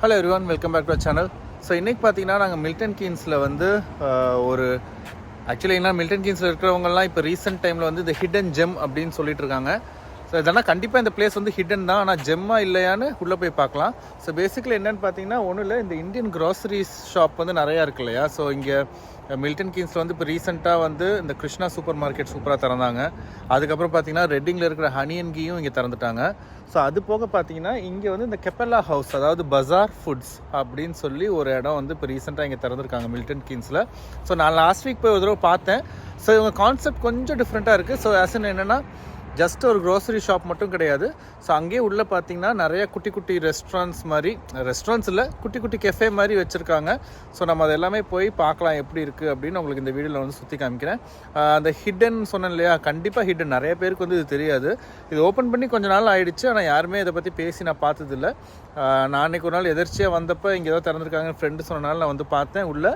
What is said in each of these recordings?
Hello everyone, welcome back to our channel. So இன்றைக்கி பார்த்தீங்கன்னா நாங்கள் மில்டன் கீன்ஸில் வந்து ஒரு ஆக்சுவலி என்ன மில்டன் கீன்ஸில் இருக்கிறவங்கலாம் இப்போ ரீசெண்ட் டைமில் வந்து இந்த ஹிடன் ஜெம் அப்படின்னு சொல்லிட்டு இருக்காங்க. ஸோ இதெல்லாம் கண்டிப்பாக இந்த பிளேஸ் வந்து ஹிடன் தான், ஆனால் ஜெம்மா இல்லையான்னு உள்ளே போய் பார்க்கலாம். ஸோ பேசிக்கலி என்னென்னு பார்த்தீங்கன்னா ஒன்றும் இல்லை, இந்த இந்தியன் க்ராசரிஸ் ஷாப் வந்து நிறையா இருக்கு இல்லையா. ஸோ இங்கே மில்டன் கீன்ஸில் வந்து இப்போ ரீசெண்டாக வந்து இந்த கிருஷ்ணா சூப்பர் மார்க்கெட் சூப்பராக திறந்தாங்க. அதுக்கப்புறம் பார்த்தீங்கன்னா ரெட்டிங்கில் இருக்கிற ஹனி அண்ட் கீயும் இங்கே திறந்துட்டாங்க. ஸோ அது போக பார்த்தீங்கன்னா இங்கே வந்து இந்த கெப்பல்லா ஹவுஸ், அதாவது பஜார் ஃபுட்ஸ் அப்படின்னு சொல்லி ஒரு இடம் வந்து இப்போ ரீசெண்டாக இங்கே திறந்துருக்காங்க மில்டன் கீன்ஸில். ஸோ நான் லாஸ்ட் வீக் போய் ஒரு தடவை பார்த்தேன். ஸோ இவங்க கான்செப்ட் கொஞ்சம் டிஃப்ரெண்ட்டாக இருக்குது. ஸோ ஆஸ் என்னென்னா ஜஸ்ட் ஒரு க்ரோசரி ஷாப் மட்டும் கிடையாது. ஸோ அங்கேயே உள்ளே பார்த்தீங்கன்னா நிறைய குட்டி குட்டி ரெஸ்டாரண்ட்ஸ் மாதிரி, ரெஸ்டாரண்ட்ஸ் இல்லை, குட்டி குட்டி கெஃபே மாதிரி வச்சுருக்காங்க. ஸோ நம்ம அது எல்லாமே போய் பார்க்கலாம் எப்படி இருக்குது அப்படின்னு உங்களுக்கு இந்த வீடியோவில் வந்து சுற்றி காமிக்கிறேன். அந்த ஹிடன் சொன்னேன் இல்லையா, கண்டிப்பாக ஹிடன் நிறைய பேருக்கு வந்து இது தெரியாது. இது ஓப்பன் பண்ணி கொஞ்ச நாள் ஆகிடுச்சு, ஆனால் யாருமே இதை பற்றி பேசி நான் பார்த்ததில்லை. நான் அன்றைக்கி ஒரு நாள் எதிர்ச்சியாக வந்தப்போ இங்கே ஏதோ திறந்துருக்காங்க ஃப்ரெண்டு சொன்னனால நான் வந்து பார்த்தேன் உள்ளே.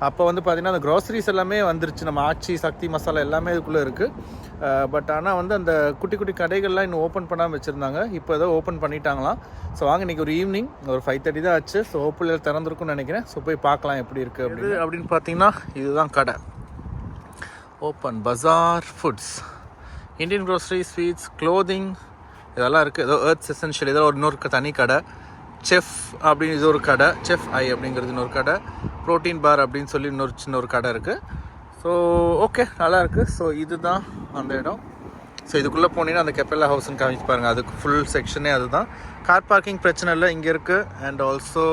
அப்போ வந்து பார்த்திங்கன்னா அந்த க்ராசரிஸ் எல்லாமே வந்துருச்சு, நம்ம ஆச்சி சக்தி மசாலா எல்லாமே இதுக்குள்ளே இருக்குது. பட் ஆனால் வந்து அந்த குட்டி குட்டி கடைகள்லாம் இன்னும் ஓப்பன் பண்ணாமல் வச்சுருந்தாங்க. இப்போ ஏதோ ஓப்பன் பண்ணிட்டாங்களாம். ஸோ வாங்க, இன்றைக்கி ஒரு ஈவினிங் ஒரு 5:30 தான் ஆச்சு. ஸோ ஹோப்ஃபுல்லி திறந்துருக்குன்னு நினைக்கிறேன். ஸோ போய் பார்க்கலாம் எப்படி இருக்குது அப்படின்னு பார்த்தீங்கன்னா இதுதான் கடை. Open bazaar foods, Indian grocery, sweets, clothing இதெல்லாம் இருக்குது. ஏதோ எர்த்ஸ் எசென்ஷியல் இதெல்லாம் இன்னொரு தனி கடை. செஃப் அப்படின்னு இது ஒரு கடை, செஃப் ஐ அப்படிங்கிறது இன்னொரு கடை. ப்ரோட்டீன் பார் அப்படின்னு சொல்லி சின்ன ஒரு கடை இருக்குது. ஸோ ஓகே, நல்லாயிருக்கு. ஸோ இதுதான் அந்த இடம். ஸோ இதுக்குள்ளே போனீங்கன்னா அந்த கெப்பல்லா ஹவுஸ்ன்னு காமிச்சு பாருங்கள். அதுக்கு ஃபுல் செக்ஷனே அதுதான். கார் பார்க்கிங் பிரச்சனை இல்லை இங்கே இருக்குது. அண்ட் ஆல்சோ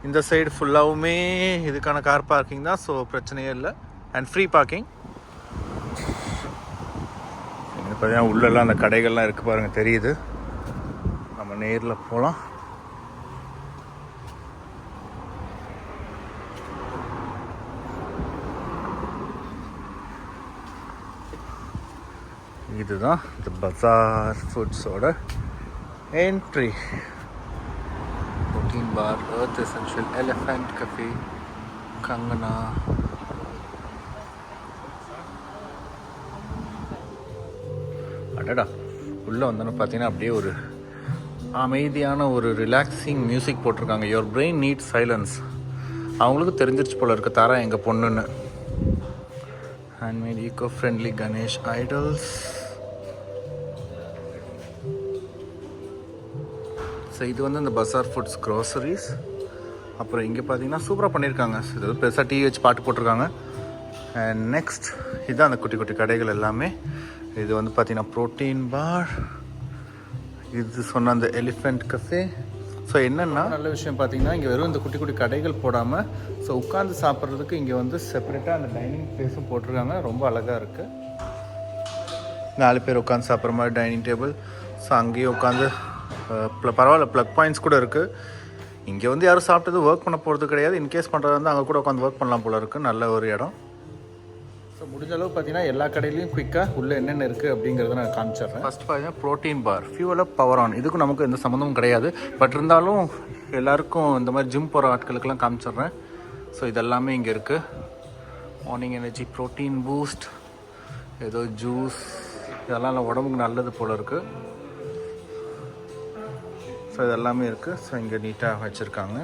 இந்த சைடு ஃபுல்லாகவுமே இதுக்கான கார் பார்க்கிங் தான். ஸோ பிரச்சனையே இல்லை. And free parking. பார்த்தீங்கன்னா உள்ளெல்லாம் அந்த கடைகள்லாம் இருக்குது பாருங்கள், தெரியுது. நம்ம நேரில் போகலாம். இதுதான் இந்த பஜார் ஃபுட்ஸோட entry. Protein bar, earth essential, elephant cafe, Kangana. அடடா, உள்ளே வந்தோன்னு பார்த்தீங்கன்னா அப்படியே ஒரு அமைதியான ஒரு ரிலாக்ஸிங் மியூசிக் போட்டிருக்காங்க. Your brain needs silence. அவங்களுக்கு தெரிஞ்சிருச்சு போல இருக்க தாரா எங்கள் பொண்ணுன்னு. Handmade eco friendly Ganesh idols. So இது வந்து இந்த பஜார் ஃபுட்ஸ் க்ரோசரிஸ். அப்புறம் இங்கே பார்த்தீங்கன்னா சூப்பராக பண்ணியிருக்காங்க. இது பெருசாக டிவி வச்சு பாட்டு போட்டிருக்காங்க. அண்ட் நெக்ஸ்ட் இதுதான் அந்த குட்டி குட்டி கடைகள் எல்லாமே. இது வந்து பார்த்தீங்கன்னா ப்ரோட்டீன் பார், இது சொன்ன அந்த எலிஃபண்ட் கஃபே. ஸோ என்னென்னா நல்ல விஷயம் பார்த்தீங்கன்னா இங்கே வெறும் இந்த குட்டி குட்டி கடைகள் போடாமல் ஸோ உட்காந்து சாப்பிட்றதுக்கு இங்கே வந்து செப்பரேட்டாக அந்த டைனிங் பிளேஸும் போட்டிருக்காங்க. ரொம்ப அழகாக இருக்குது. 4 பேர் உட்காந்து சாப்பிட்ற மாதிரி டைனிங் டேபிள். ஸோ அங்கேயும் உட்காந்து பரவாயில்ல, ப்ளக் பாயிண்ட்ஸ் கூட இருக்குது. இங்கே வந்து யாரும் சாப்பிட்டது ஒர்க் பண்ண போகிறது கிடையாது. இன்கேஸ் பண்ணுறது வந்து அங்கே கூட உட்காந்து ஒர்க் பண்ணலாம் போல இருக்குது. நல்ல ஒரு இடம். ஸோ முடிஞ்ச அளவு பார்த்தீங்கன்னா எல்லா கடையிலையும் குயிக்காக உள்ளே என்னென்ன இருக்குது அப்படிங்கிறத நான் காமிச்சிடுறேன். ஃபஸ்ட் பார்த்தீங்கன்னா protein bar, fuel up power on. இதுக்கும் நமக்கு எந்த சம்மந்தமும் கிடையாது. பட் இருந்தாலும் எல்லாருக்கும் இந்த மாதிரி ஜிம் போகிற ஆட்களுக்கெல்லாம் காமிச்சிடுறேன். ஸோ இதெல்லாமே இங்கே இருக்குது. மார்னிங் எனர்ஜி, ப்ரோட்டீன் பூஸ்ட், ஏதோ ஜூஸ், இதெல்லாம் உடம்புக்கு நல்லது போல் இருக்குது. ஸோ இதெல்லாமே இருக்குது. ஸோ இங்கே நீட்டாக வச்சுருக்காங்க.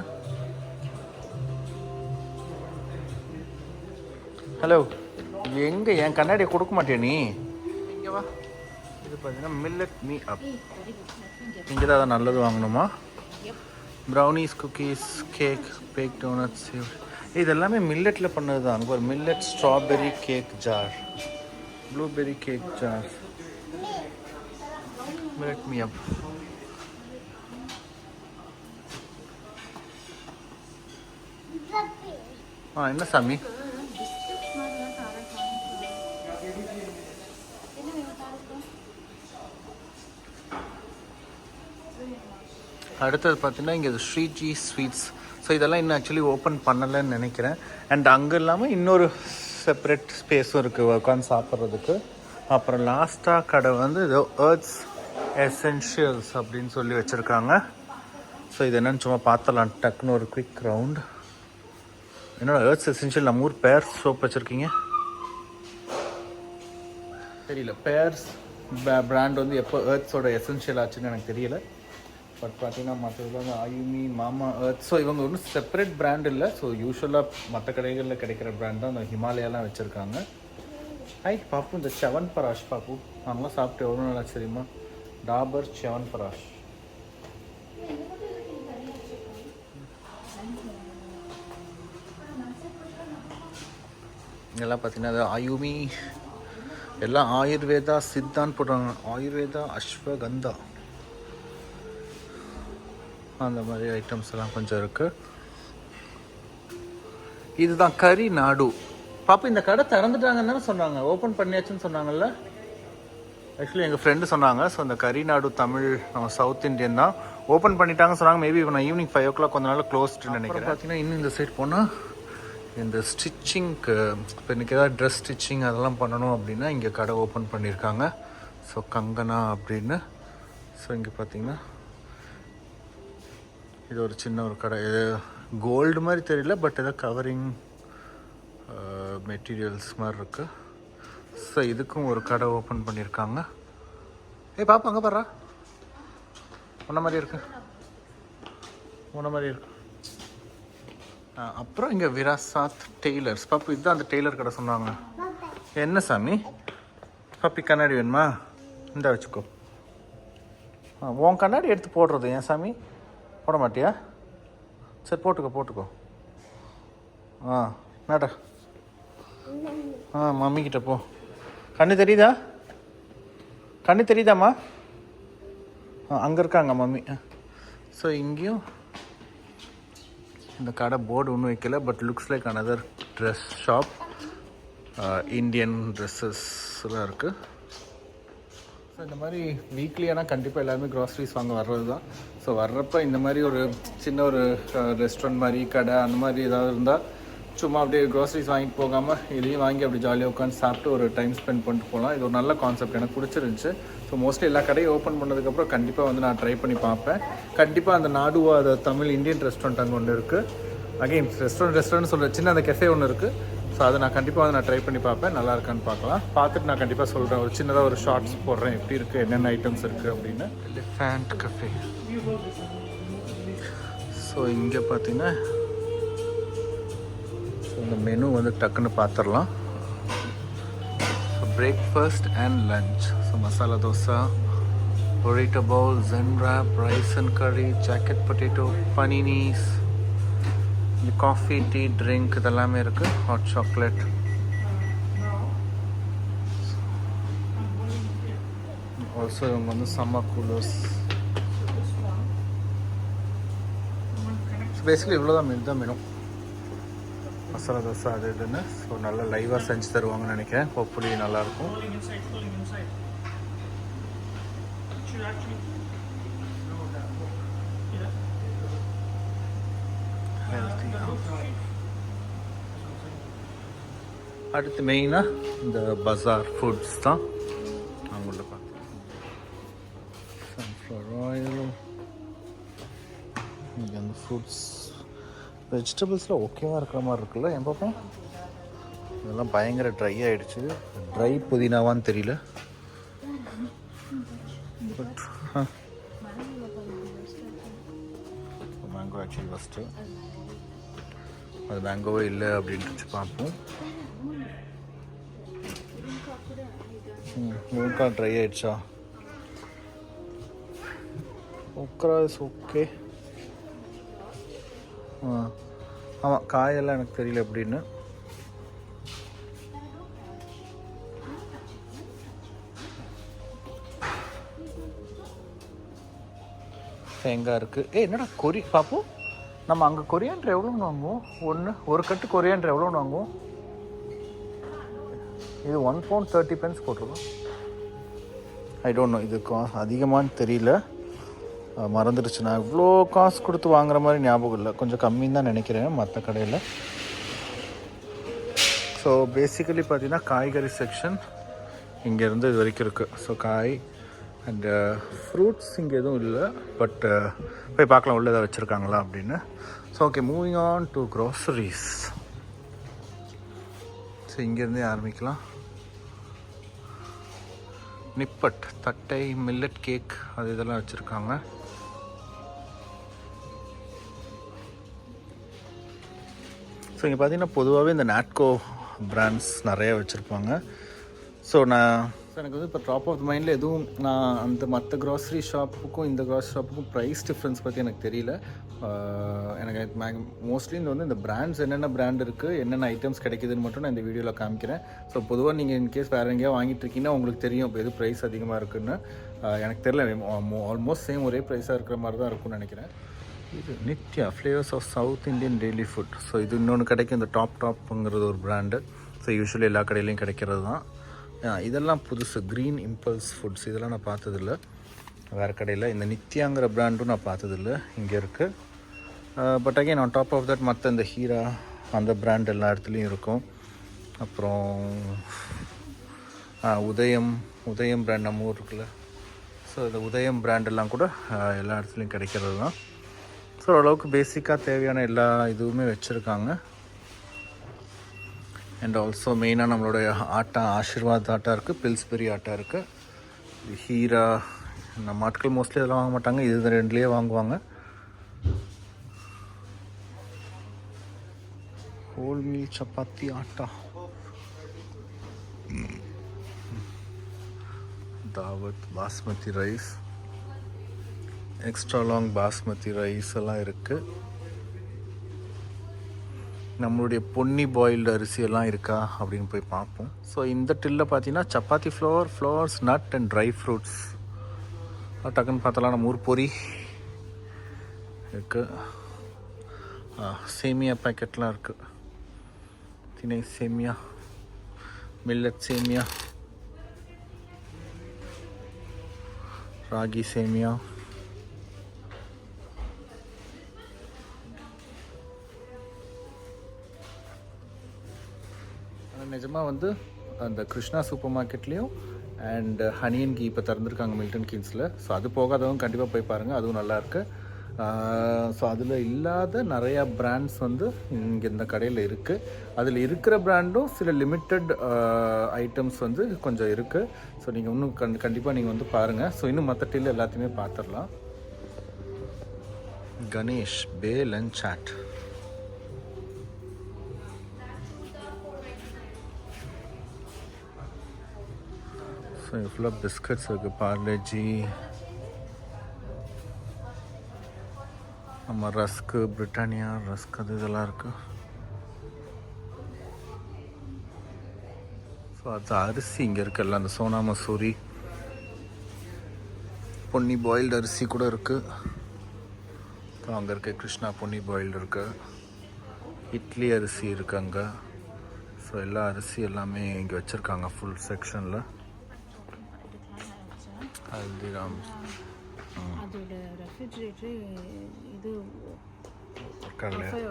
ஹலோ, எங்கே என் கண்ணாடியை கொடுக்க மாட்டியா நீ? இங்கே வா. இது பார்த்தீங்கன்னா மில்லட் மீ அப். இங்கே தான் அதை நல்லது வாங்கணுமா? Brownies, cookies, cake, bake donuts, இது எல்லாமே மில்லட்டில் பண்ணது தான். அங்கே ஒரு millet strawberry cake jar, blueberry cake jar, millet me up. என்ன சாமி? அடுத்தது பார்த்தீங்கன்னா இங்கே ஸ்ரீஜி ஸ்வீட்ஸ். ஸோ இதெல்லாம் இன்னும் ஆக்சுவலி ஓப்பன் பண்ணலைன்னு நினைக்கிறேன். அண்ட் அங்கே இல்லாமல் இன்னொரு செப்பரேட் ஸ்பேஸும் இருக்குது உட்காந்து சாப்பிட்றதுக்கு. அப்புறம் லாஸ்ட்டாக கடை வந்து ஏதோ எர்த்ஸ் எசென்ஷியல்ஸ் அப்படின்னு சொல்லி வச்சுருக்காங்க. ஸோ இது என்னென்னு சும்மா பார்த்தலாம் டக்குன்னு ஒரு குவிக் ரவுண்ட். என்னோட எர்த்ஸ் எசென்ஷியல் நம்ம ஊர் பேர்ஸ் சோப் வச்சுருக்கீங்க தெரியல. பேர்ஸ் பிராண்ட் வந்து எப்போ எர்த்ஸோட எசென்ஷியல் ஆச்சுன்னு எனக்கு தெரியல. பட் பார்த்தீங்கன்னா மற்றதுல வந்து ஆயுமி, மாமா எர்த், ஸோ இவங்க ஒன்றும் செப்பரேட் பிராண்ட் இல்லை. ஸோ யூஸ்வலாக மற்ற கடைகளில் கிடைக்கிற பிராண்ட் தான் அந்த ஹிமாலயாலாம் வச்சுருக்காங்க. ஹை பாப்பு, இந்த செவன் பராஷ் பாப்பு நாங்களாம் சாப்பிட்டு எவ்வளோ நல்லா தெரியுமா? டாபர் செவன் பராஷ். இதெல்லாம் பார்த்தீங்கன்னா அது ஆயுமி, எல்லாம் ஆயுர்வேதா சித்தான்னு போடுறாங்க. ஆயுர்வேதா அஸ்வகந்தா அந்த மாதிரி ஐட்டம்ஸ் எல்லாம் கொஞ்சம் இருக்குது. இதுதான் கறி நாடு பாப்பா. இந்த கடை திறந்துட்டாங்கன்னு தானே சொன்னாங்க, ஓப்பன் பண்ணியாச்சுன்னு சொன்னாங்கல்ல. ஆக்சுவலி எங்கள் ஃப்ரெண்டு சொன்னாங்க. ஸோ இந்த கறி நாடு தமிழ் நம்ம சவுத் இண்டியன் தான், ஓப்பன் பண்ணிட்டாங்கன்னு சொன்னாங்க. மேபி இப்போ நான் ஈவினிங் 5 o'clock கொஞ்ச நாள் க்ளோஸ்டுன்னு நினைக்கிறேன். பார்த்தீங்கன்னா இன்னும் இந்த சைட் போனால் இந்த ஸ்டிச்சிங்க்கு, இப்போ இன்றைக்கி ஏதாவது ட்ரெஸ் ஸ்டிச்சிங் அதெல்லாம் பண்ணணும் அப்படின்னா இங்கே கடை ஓப்பன் பண்ணியிருக்காங்க. ஸோ கங்கனா அப்படின்னு. ஸோ இங்கே பார்த்தீங்கன்னா இது ஒரு சின்ன ஒரு கடை. இது கோல்டு மாதிரி தெரியல, பட் ஏதோ கவரிங் மெட்டீரியல்ஸ் மாதிரி இருக்குது. ஸோ இதுக்கும் ஒரு கடை ஓப்பன் பண்ணியிருக்காங்க. பாப்பா அங்கே பாரு, உன்ன மாதிரி இருக்கு, உன்ன மாதிரி இருக்கு. அப்புறம் இங்கே விராசாத் டெய்லர்ஸ். பாப்பு இதுதான் அந்த டெய்லர் கடை சொன்னாங்க. என்ன சாமி பாப்பி, கண்ணாடி வேணுமா? இந்த வச்சுக்கோ. உன் கண்ணாடி எடுத்து போடுறது ஏன் சாமி? போட மாட்டியா? சரி போட்டுக்கோ போட்டுக்கோ. மேடா மம்மிக்கிட்ட போ. கண்ணு தெரியுதா? கண்ணு தெரியுதாம்மா? அங்கே இருக்காங்க மம்மி. ஸோ இங்கேயும் இந்த கடை போர்டு ஒன்றும் வைக்கல, but looks like another dress shop. Indian ட்ரெஸ்ஸஸ்லாம் இருக்குது. ஸோ இந்த மாதிரி வீக்லியானா கண்டிப்பாக எல்லாருமே க்ராசரிஸ் வாங்க வர்றது தான். ஸோ வர்றப்போ இந்த மாதிரி ஒரு சின்ன ஒரு ரெஸ்டாரண்ட் மாதிரி கடை அந்த மாதிரி ஏதாவது இருந்தால் சும்மா அப்படியே க்ராசரிஸ் வாங்கிட்டு போகாமல் இதையும் வாங்கி அப்படி ஜாலியாக உட்காந்து சாப்பிட்டு ஒரு டைம் ஸ்பெண்ட் பண்ணிட்டு போகலாம். இது ஒரு நல்ல கான்செப்ட், எனக்கு பிடிச்சிருந்துச்சு. ஸோ மோஸ்ட்லி எல்லா கடையும் ஓப்பன் பண்ணதுக்கப்புறம் கண்டிப்பாக வந்து நான் ட்ரை பண்ணி பார்ப்பேன். கண்டிப்பாக அந்த நாடுவா, அது தமிழ் இந்தியன் ரெஸ்டாரண்ட் அங்கே ஒன்று இருக்குது. அகெயின் ரெஸ்டாரண்ட் சொல்கிற சின்ன அந்த கெஃபே ஒன்று இருக்குது. ஸோ அதை நான் கண்டிப்பாக வந்து நான் ட்ரை பண்ணி பார்ப்பேன். நல்லா இருக்கான்னு பார்க்கலாம். பார்த்துட்டு நான் கண்டிப்பாக சொல்கிறேன், ஒரு சின்னதாக ஒரு ஷார்ட்ஸ் போடுறேன் எப்படி இருக்குது, என்னென்ன ஐட்டம்ஸ் இருக்குது அப்படின்னு. Elephant cafe. ஸோ இங்கே பார்த்தீங்கன்னா இந்த மெனு வந்து டக்குன்னு பார்த்துடலாம். So breakfast and lunch. So masala dosa, burrito bowl, zen wrap, rice and curry, jacket potato, paninis, இந்த காஃபி, டீ, ட்ரிங்க் இதெல்லாமே இருக்குது. Hot chocolate. ஆல்சோ இவங்க வந்து சம்மர் கூலர்ஸ். ஸோ பேசிக்கலி இவ்வளோ தான் மெனு தான் மெனு. மசாலா தோசை அது இதுன்னு. ஸோ நல்லா லைவாக செஞ்சு தருவாங்கன்னு நினைக்கிறேன். ஹோப்ஃபுல்லி நல்லாயிருக்கும். அடுத்து மெயினாக இந்த பஜார் ஃபுட்ஸ் தான் அவங்கள பார்த்து. சன்ஃப்ளவர் ஆயில், இங்கே அந்த ஃப்ரூட்ஸ், வெஜிடபிள்ஸில் ஓகேவாக இருக்கிற மாதிரி இருக்குல்ல என் பார்ப்போம். இதெல்லாம் பயங்கர ட்ரை ஆகிடுச்சு. ட்ரை புதினாவான்னு தெரியல. பட் மேங்கோ ஆக்சுவலி ஃபஸ்ட்டு அது மேங்கோவே இல்லை அப்படின்ட்டு பார்ப்போம். முழுக்கா ட்ரை ஆகிடுச்சா? ஓக்கரா இஸ் ஓகே. ஆமாம், காயெல்லாம் எனக்கு தெரியல எப்படின்னு. தேங்காய் இருக்குது. என்னடா பார்ப்போம். நம்ம அங்கே கொரியாண்டர் எவ்வளோன்னு வாங்குவோம்? ஒரு கட்டு கொரியாண்டர் எவ்வளோன்னு வாங்குவோம்? இது 1 pound 30 pence போட்டிருக்கோம். ஐ டோன்ட் நோ, இது அதிகமானு தெரியல, மறந்துடுச்சு. நான் இவ்வளோ காசு கொடுத்து வாங்குற மாதிரி ஞாபகம் இல்லை. கொஞ்சம் கம்மின்னு தான் நினைக்கிறேன் மற்ற கடையில். ஸோ பேசிக்கலி பார்த்தீங்கன்னா காய்கறி செக்ஷன் இங்கேருந்து இது வரைக்கும் இருக்குது. ஸோ காய் அண்டு ஃப்ரூட்ஸ் இங்கே எதுவும் இல்லை, பட் போய் பார்க்கலாம் உள்ள எதாவது வச்சுருக்காங்களா அப்படின்னு. So okay, moving on to groceries. So இங்கேருந்தே ஆரம்பிக்கலாம். நிப்பட், தட்டை, மில்லட் கேக் அது இதெல்லாம் வச்சுருக்காங்க. ஸோ இங்கே பார்த்தீங்கன்னா பொதுவாகவே இந்த நாட்கோ பிராண்ட்ஸ் நிறையா வச்சுருப்பாங்க. ஸோ எனக்கு வந்து இப்போ டாப் ஆஃப் த மைண்டில் எதுவும் நான் அந்த மற்ற க்ராசரி ஷாப்புக்கும் இந்த க்ராசரி ஷாப்புக்கும் ப்ரைஸ் டிஃப்ரென்ஸ் பற்றி எனக்கு தெரியல. எனக்கு மோஸ்ட்லி இந்த பிராண்ட்ஸ் என்னென்ன பிராண்ட் இருக்குது, என்னென்ன ஐட்டம்ஸ் கிடைக்குதுன்னு மட்டும் நான் இந்த வீடியோவில் காமிக்கிறேன். ஸோ பொதுவாக நீங்கள் இன்கேஸ் வேறு எங்கேயா வாங்கிட்டு இருக்கீங்கன்னா உங்களுக்கு தெரியும் இப்போ எது ப்ரைஸ் அதிகமாக இருக்குதுன்னு. எனக்கு தெரியல, ஆல்மோஸ்ட் சேம் ஒரே ப்ரைஸாக இருக்கிற மாதிரி தான் இருக்கும்னு நினைக்கிறேன். இது Nithya flavours of south Indian daily food. So இது இன்னொன்று கிடைக்கும், இந்த டாப்ங்கிறது ஒரு பிராண்டு. ஸோ யூஸ்வலி எல்லா கடையிலையும் கிடைக்கிறது தான். இதெல்லாம் புதுசு, க்ரீன் இம்பல்ஸ் ஃபுட்ஸ், இதெல்லாம் நான் பார்த்ததில்ல வேறு கடையில். இந்த நித்யாங்கிற பிராண்டும் நான் பார்த்ததில்ல, இங்கே இருக்குது. But again on top of that மற்ற இந்த ஹீரா அந்த பிராண்ட் எல்லா இடத்துலையும் இருக்கும். அப்புறம் உதயம் பிராண்ட் நம்ம ஊர் இருக்குல்ல, ஸோ இந்த உதயம் பிராண்டெல்லாம் கூட எல்லா இடத்துலையும் கிடைக்கிறது தான். ஸோ ஓரளவுக்கு பேசிக்காக தேவையான எல்லா இதுவுமே வச்சுருக்காங்க. அண்ட் ஆல்சோ மெயினாக நம்மளுடைய ஆட்டா, ஆஷிர்வாத் ஆட்டா இருக்குது, பில்ஸ்பெரி ஆட்டா இருக்குது, ஹீரா. நம்ம ஆட்கள் மோஸ்ட்லி இதெல்லாம் வாங்க மாட்டாங்க, இது ரெண்டுலேயே வாங்குவாங்க. ஹோல் மீல் சப்பாத்தி ஆட்டா, தாவத் basmati rice, extra long basmati rice எல்லாம் இருக்குது. நம்மளுடைய பொன்னி பாயில்டு அரிசியெல்லாம் இருக்கா அப்படின்னு போய் பார்ப்போம். ஸோ இந்த டில்ல பார்த்தீங்கன்னா chapati flowers, nut and dry fruits. டக்குன்னு பார்த்தலாம் நம்ம ஊர் பொரி இருக்குது. சேமியா பேக்கெட்லாம் இருக்குது, திணை சேமியா, மில்லட் சேமியா, ராகி சேமியா. நிஜமாக அந்த கிருஷ்ணா சூப்பர் மார்க்கெட்லேயும் அண்ட் ஹனி அண்ட் கீ இப்போ திறந்துருக்காங்க மில்டன் கீன்ஸில். ஸோ அது போகாதவங்க கண்டிப்பாக போய் பாருங்கள், அதுவும் நல்லாயிருக்கு. ஸோ அதில் இல்லாத நிறையா பிராண்ட்ஸ் இங்கே இந்த கடையில் இருக்குது. அதில் இருக்கிற பிராண்டும் சில லிமிட்டட் ஐட்டம்ஸ் கொஞ்சம் இருக்குது. ஸோ நீங்கள் இன்னும் கண்டிப்பாக நீங்கள் பாருங்கள். ஸோ இன்னும் மற்ற டீல் எல்லாத்தையுமே பார்த்துடலாம். கணேஷ் பேல் அண்ட் சாட். ஸோ ஃபுல்லாக பிஸ்கட்ஸ் இருக்குது, பார்லேஜி, நம்ம ரஸ்க்கு, பிரிட்டானியா ரஸ்க், அது இதெல்லாம் இருக்குது. ஸோ அது அரிசி இங்கே இருக்குல்ல, அந்த சோனா மசூரி, பொன்னி பாயில்டு அரிசி கூட இருக்குது. ஸோ அங்கே இருக்க கிருஷ்ணா பொன்னி பாயில்டு இருக்குது, இட்லி அரிசி இருக்குது அங்கே. ஸோ எல்லா அரிசி எல்லாமே இங்கே வச்சுருக்காங்க ஃபுல் செக்ஷனில். ஹல்திராம்ஸ் அதோட ரெஃப்ரிஜரேட்டர் இது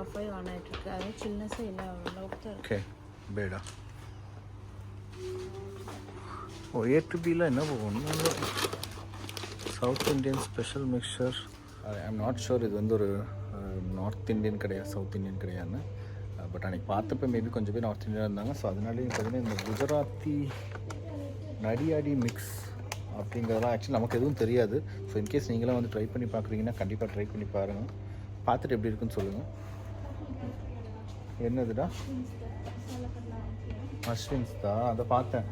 ஆஃப் ஆன் ஆகிட்டு இருக்கு. அது சில்னஸ் எல்லா அளவுக்கு தான் ஓகே. பேடா ஏ டு பியில் என்ன போகணும்? South Indian special mixture. I am not sure இது ஒரு நார்த் இந்தியன் கிடையாது, சவுத் இந்தியன் கிடையாதுன்னு. பட் அன்றைக்கி பார்த்தப்போ மேபி கொஞ்சம் பேர் நார்த் இந்தியன் இருந்தாங்க. ஸோ அதனாலேயும் பார்த்தீங்கன்னா இந்த குஜராத்தி நடியாடி மிக்ஸ் அப்படிங்கிறதெல்லாம் ஆக்சுவலி நமக்கு எதுவும் தெரியாது. ஸோ இன்கேஸ் நீங்களாம் ட்ரை பண்ணி பார்க்குறீங்கன்னா கண்டிப்பாக ட்ரை பண்ணி பாருங்கள், பார்த்துட்டு எப்படி இருக்குன்னு சொல்லுங்கள். என்னதுடா? மஷ்ரூம்ஸ் தான், அதை பார்த்தேன்.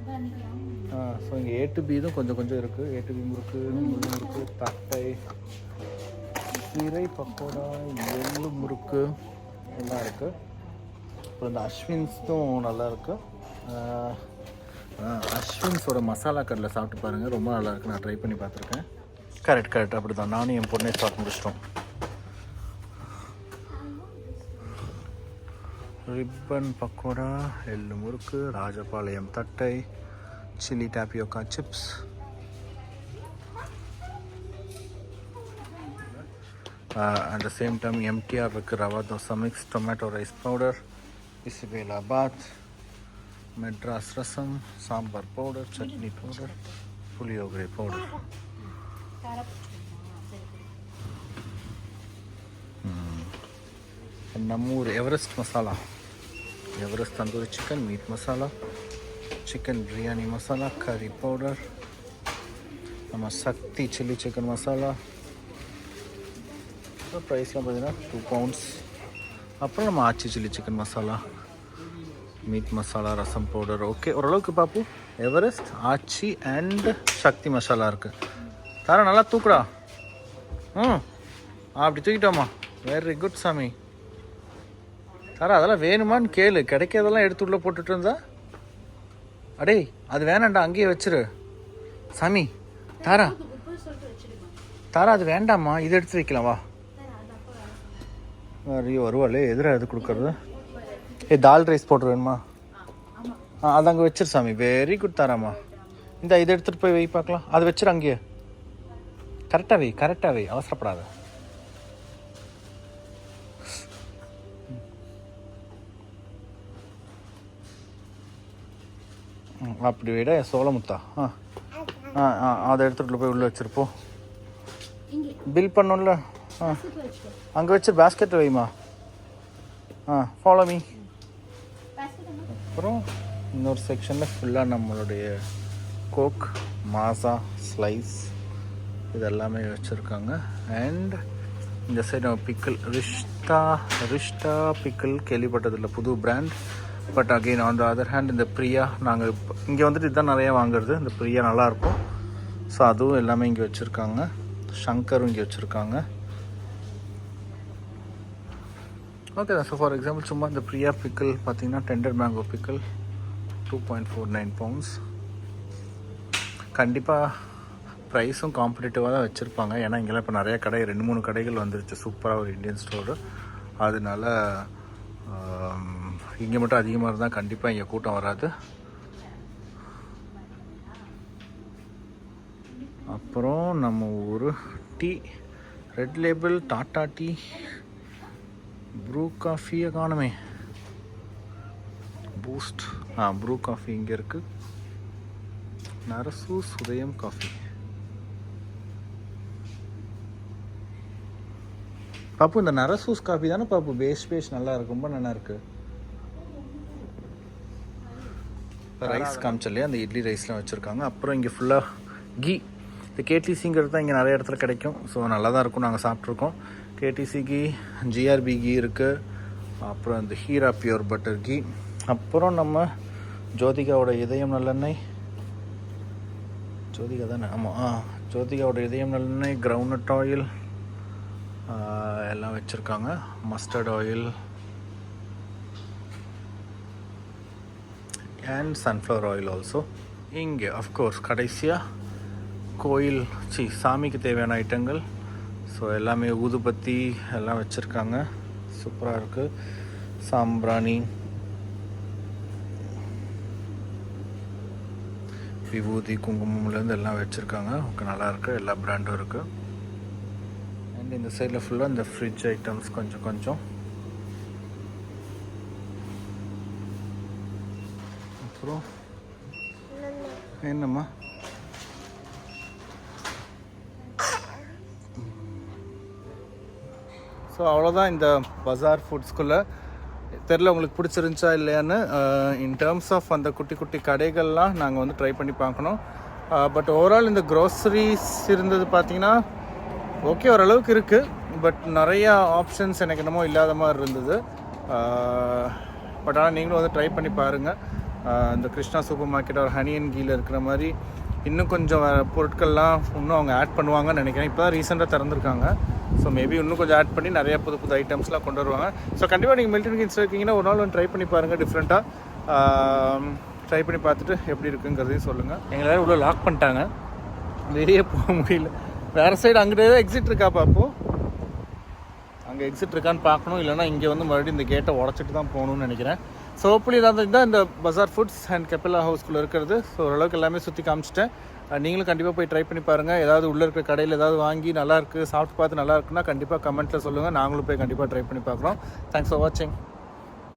ஸோ இங்கே ஏ டு பி தான் கொஞ்சம் இருக்குது. ஏ டு பி முறுக்கு, முறுக்கு, தட்டை, கீரை பக்கோடா, எள்ளு முறுக்கு எல்லாம் இருக்குது. அப்புறம் இந்த அஸ்வின்ஸும் நல்லாயிருக்கு. அஸ்வின்ஸோட மசாலா கடையில் சாப்பிட்டு பாருங்கள், ரொம்ப நல்லாயிருக்கு. நான் ட்ரை பண்ணி பார்த்துருக்கேன். கரெக்ட் அப்படி தான் நானும் என் பொண்ணே சாப்பிட்டு முடிச்சிட்டோம். ரிப்பன் பக்கோடா, எள்ளு murukku, Rajapalayam thattai, chilli tapioca chips, at the same time MTR இருக்குது, rava dosa mix, tomato rice powder, bisibela bath, Madras rasam, sambar powder, chutney powder, puliyogare powder. நம்ம ஊர் Everest masala, Everest tandoori chicken, meat masala, chicken biryani masala, curry powder, நம்ம சக்தி சில்லி சிக்கன் மசாலா. ப்ரைஸ்லாம் பார்த்தீங்கன்னா 2 pounds அப்புறம் நம்ம Aachi chilli chicken masala, meat masala, rasam powder. Okay, ஓரளவுக்கு பாப்பு. எவரெஸ்ட், ஆச்சி அண்ட் சக்தி மசாலா இருக்குது. தாரா நல்லா தூக்குடா. அப்படி தூக்கிட்டோமா, வெரி குட் சாமி. தாரா அதெல்லாம் வேணுமான்னு கேளு, கிடைக்கிறதெல்லாம் எடுத்து உள்ளே போட்டுட்டு இருந்தா. அடே அது வேணாண்டா, அங்கேயே வச்சிரு சாமி. தாரா தாரா அது வேண்டாம்மா, இதை எடுத்து வைக்கலாம் வா. ஐயோ வருவாளே, எதிராக எது கொடுக்கறது? தால் ரைஸ் போட்டு வேணுமா? அது அங்கே வச்சிரு சாமி. வெரி குட் தாராம்மா. இதை எடுத்துகிட்டு போய் வை பார்க்கலாம். அது வச்சிரு அங்கேயே. கரெக்டாக வை, அவசரப்படாத. அப்படி விட சோளமுத்தா. அதை எடுத்துகிட்டு போய் உள்ளே வச்சிருப்போம். பில் பண்ணோம்ல. அங்கே வச்சு பேஸ்கெட் வைமா. Follow me. அப்புறம் இன்னொரு செக்ஷனில் ஃபுல்லாக நம்மளுடைய கோக், மாசா, ஸ்லைஸ் இதெல்லாமே வச்சுருக்காங்க. அண்ட் இந்த சைடு நம்ம பிக்கிள், ரிஷ்டா பிக்கிள் கேள்விப்பட்டதில்லை, புது brand. But again on the other hand இந்த பிரியா, நாங்கள் இங்கே வந்துட்டு இதுதான் நிறையா வாங்குறது. இந்த பிரியா நல்லாயிருக்கும். ஸோ அதுவும் எல்லாமே இங்கே வச்சுருக்காங்க. ஷங்கரும் இங்கே வச்சுருக்காங்க. ஓகே தான். ஸோ ஃபார் எக்ஸாம்பிள் சும்மா இந்த பிரியா பிக்கிள் பார்த்தீங்கன்னா டெண்டர் மேங்கோ பிக்கிள் 2.49 pounds. கண்டிப்பாக ப்ரைஸும் காம்படிட்டிவாக தான் வச்சுருப்பாங்க. ஏன்னா இங்கெல்லாம் இப்போ நிறையா கடை, 2-3 கடைகள் வந்துருச்சு. சூப்பராக ஒரு இந்தியன் ஸ்டோரு. அதனால இங்கே மட்டும் அதிகமாக இருந்தால் கண்டிப்பாக இங்கே கூட்டம் வராது. அப்புறம் நம்ம ஒரு tea, Red Label, Tata tea, Bru காஃபியை காணுமே. பூஸ்ட், ப்ரூ காஃபி இங்கே இருக்குது. நரசூஸ் உதயம் காஃபி. பாப்பு இந்த நரசூஸ் காஃபி தானே பாப்பு? பேஸ் நல்லா இருக்கு, ரொம்ப நல்லா இருக்கு. ரைஸ் காமிச்சல்லையே, அந்த இட்லி ரைஸ்லாம் வச்சுருக்காங்க. அப்புறம் இங்கே ஃபுல்லாக கீ. இந்த கேடிசிங்கிறது தான் இங்கே நிறைய இடத்துல கிடைக்கும். ஸோ நல்லா தான் இருக்கும், நாங்கள் சாப்பிட்ருக்கோம். கேடிசி கீ, ஜிஆர்பி கீ இருக்குது. அப்புறம் இந்த ஹீரா பியூர் பட்டர் கீ. அப்புறம் நம்ம ஜோதிகாவோட இதயம் நல்லெண்ணெய், ஜோதிகா தானே? ஆமாம், ஜோதிகாவோட இதயம் நல்லெண்ணெய், கிரவுண்ட்நட் ஆயில் எல்லாம் வச்சுருக்காங்க. Mustard oil and sunflower oil also. இங்கே அஃப்கோர்ஸ் கடைசியாக கோயில் சாமிக்கு தேவையான ஐட்டங்கள். ஸோ எல்லாமே ஊதுபத்தி எல்லாம் வச்சுருக்காங்க. சூப்பராக இருக்குது. சாம்பிராணி, விபூதி, குங்குமம்லேருந்து எல்லாம் வச்சுருக்காங்க. ஓகே, நல்லாயிருக்கு. எல்லா பிராண்டும் இருக்குது. அண்ட் இந்த சைடில் ஃபுல்லாக இந்த ஃப்ரிட்ஜ் ஐட்டம்ஸ் கொஞ்சம். அப்புறம் என்னம்மா? ஸோ அவ்வளோதான் இந்த பஜார் ஃபுட்ஸ்குள்ளே. தெரில உங்களுக்கு பிடிச்சிருந்துச்சா இல்லையான்னு. இன் டேர்ம்ஸ் ஆஃப் அந்த குட்டி குட்டி கடைகள்லாம் நாங்கள் வந்து ட்ரை பண்ணி பார்க்கணும். பட் ஓவரால் இந்த க்ரோசரிஸ் இருந்தது பார்த்திங்கன்னா ஓகே, ஓரளவுக்கு இருக்குது. பட் நிறையா ஆப்ஷன்ஸ் எனக்கு என்னமோ இல்லாத மாதிரி இருந்தது. பட் ஆனால் நீங்களும் வந்து ட்ரை பண்ணி பாருங்கள். இந்த கிருஷ்ணா சூப்பர் மார்க்கெட் ஒரு ஹனி அண்ட் கீழ இருக்கிற மாதிரி இன்னும் கொஞ்சம் பொருட்கள்லாம் இன்னும் அவங்க ஆட் பண்ணுவாங்கன்னு நினைக்கிறேன். இப்போ தான் ரீசெண்டாக திறந்துருக்காங்க. ஸோ மேபி இன்னும் கொஞ்சம் ஆட் பண்ணி நிறைய புது ஐட்டம்ஸ்லாம் கொண்டு வருவாங்க. ஸோ கண்டிப்பாக நீங்கள் மில்டன் கீன்ஸ் இருக்கீங்கன்னா ஒரு நாள் வந்து ட்ரை பண்ணி பாருங்கள். டிஃப்ரெண்ட்டாக ட்ரை பண்ணி பார்த்துட்டு எப்படி இருக்குங்கிறதையும் சொல்லுங்கள். எங்களால் இவ்வளோ லாக் பண்ணிட்டாங்க, வெளியே போக முடியல. வேறு சைடு அங்கிட்டே தான் எக்ஸிட் இருக்கா பாப்போம். அங்கே எக்ஸிட் இருக்கான்னு பார்க்கணும். இல்லைனா இங்கே வந்து மறுபடியும் இந்த கேட்டை உடச்சிட்டு தான் போகணுன்னு நினைக்கிறேன். ஸோ ஹோப்ஃபுல்லி தான் இந்த பஜார் ஃபுட்ஸ் அண்ட் கெப்பலா ஹவுஸ்குள்ளே இருக்கிறது. ஸோ ஓரளவுக்கு எல்லாமே சுற்றி காமிச்சிட்டேன். நீங்களும் கண்டிப்பாக போய் ட்ரை பண்ணி பாருங்கள். ஏதாவது உள்ளே இருக்கிற கடையில் ஏதாவது வாங்கி நல்லாயிருக்கு, சாப்பிட்டு பார்த்து நல்லா இருக்குன்னா கண்டிப்பாக கமெண்ட்டில் சொல்லுங்கள். நாங்களும் போய் கண்டிப்பாக ட்ரை பண்ணி பார்க்குறோம். தேங்க்ஸ் ஃபார் வாட்சிங்.